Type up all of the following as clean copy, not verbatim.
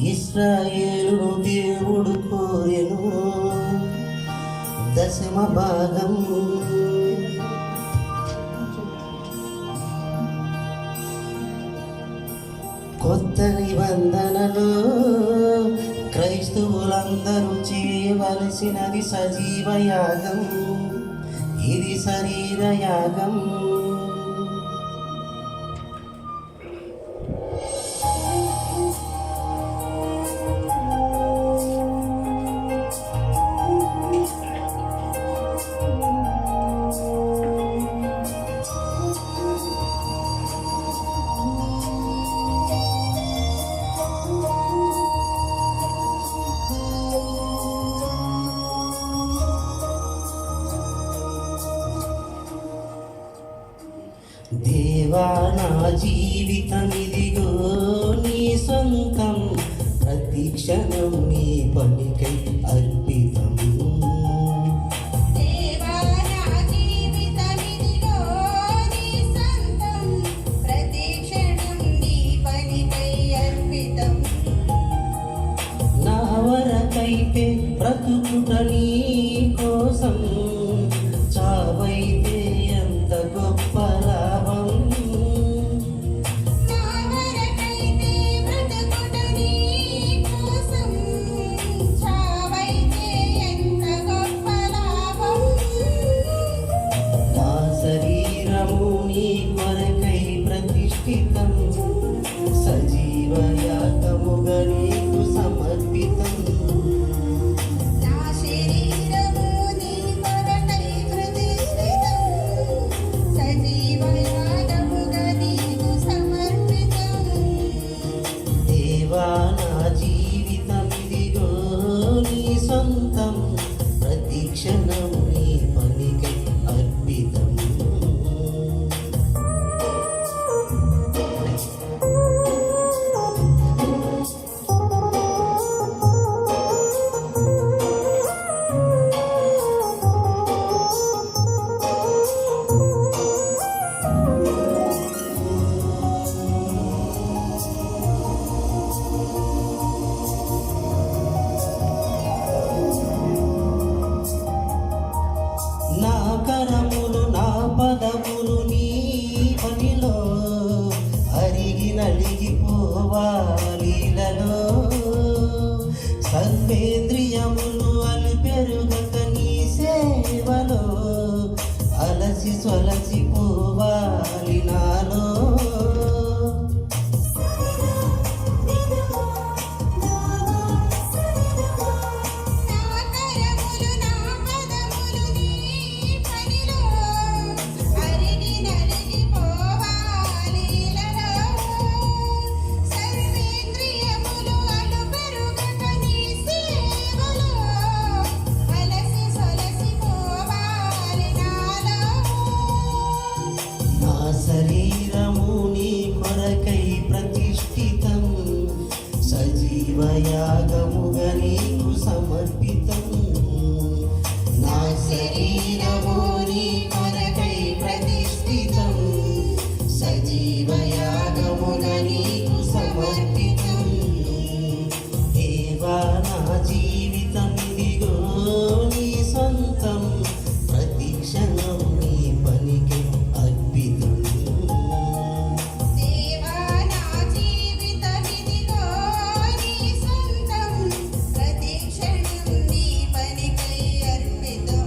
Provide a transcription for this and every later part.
ఇశ్రాయేలును దేవుడు కోరెను దశమ భాగం. కొత్త నిబంధనలో క్రైస్తవులందరూ చేయవలసినది సజీవ యాగం, ఇది శరీర యాగం. దేవా నా జీవితం ఇదిగో నీ సొంతం, ప్రతి క్షణం నీ పనికై అర్పితం. దేవా నా జీవితం ఇదిగో నీ సొంతం, ప్రతి క్షణం నీ పనికై అర్పితం. నా వరకైతే బ్రతుకుట నీ కోసం, చావైతే ఎంత గొప్ప లాభం. నా వరకైతే బ్రతుకుట నీ కోసం, చావైతే ఎంత గొప్ప లాభం. నా శరీరము నీ కొరకై ప్రతిష్ఠితం, సజీవ యాగముగా నీకు సమర్పితం. నా శరీరము నీ కొరకై ప్రతిష్ఠితం, సజీవ యాగముగా నీకు సమర్పితం. దేవా నా జీవితం ఇదిగో నీ సొంతం, ప్రతి క్షణం నీ పనికై అర్పితం. నా కరములు నా పదములు నీ పనిలో అరిగి నలిగిపోవాలిలలో, సర్వేంద్రియములు అలుపెరుగక నీ సేవలో అలసి సొలసిపోవాలి నాలో. నా కరములు నా పదములు నీ పనిలో అరిగి నలిగిపోవాలిలలో, సర్వేంద్రియములు అలుపెరుగక నీ సేవలో అలసి సొలసిపోవాలి నాలో. నా శరీరము నీ కొరకై ప్రతిష్ఠితం, సజీవ యాగముగా నీకు సమర్పితం. నా శరీరము నీ కొరకై ప్రతిష్ఠితం, సజీవ యాగముగా నీకు సమర్పితం. దేవా నా జీవితం ఇదిగో నీ సొంతం, ప్రతి క్షణం నీ పనికి అర్పితం. దేవా నా జీవితం ఇదిగో నీ సొంతం, ప్రతి క్షణం నీ పనికై అర్పితం.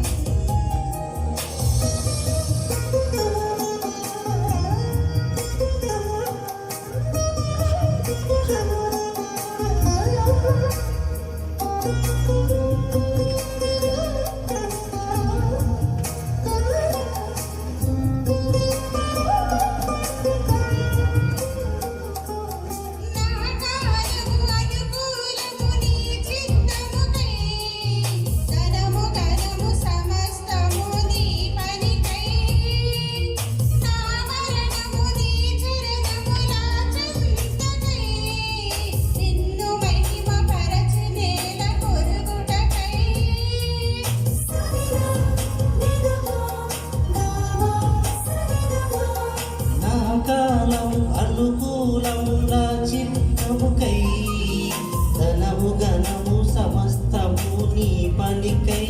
ధనము ఘనము సమస్తము నీ పనికై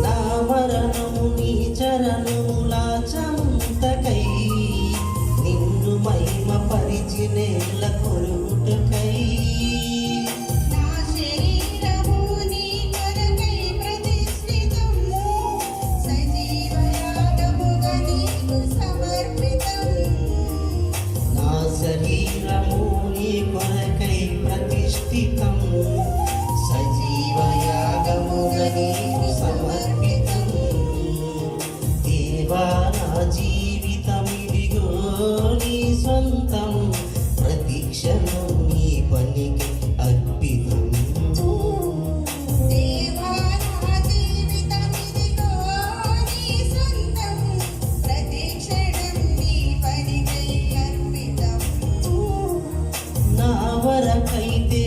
నా మరణము నీ చరణముల చంతకై నిన్ను మహిమ పరిచి నేల కొరుగుటకై నా శరీరము నీ కొరకై ప్రతిష్ఠితం సజీవ యాగముగా నీకు సమర్పితం నా శరీరము నీ కొరకై ప్రతిష్ఠితం సజీవ యాగముగా నీకు సమర్పితం దేవా నా జీవితం ఇదిగో నీ సొంతం ప్రతి క్షణం నీ పనికి అర్పితం దేవా నా జీవితం ఇదిగో నీ సొంతం ప్రతి క్షణం నీ పనికై అర్పితం నా వరకైతే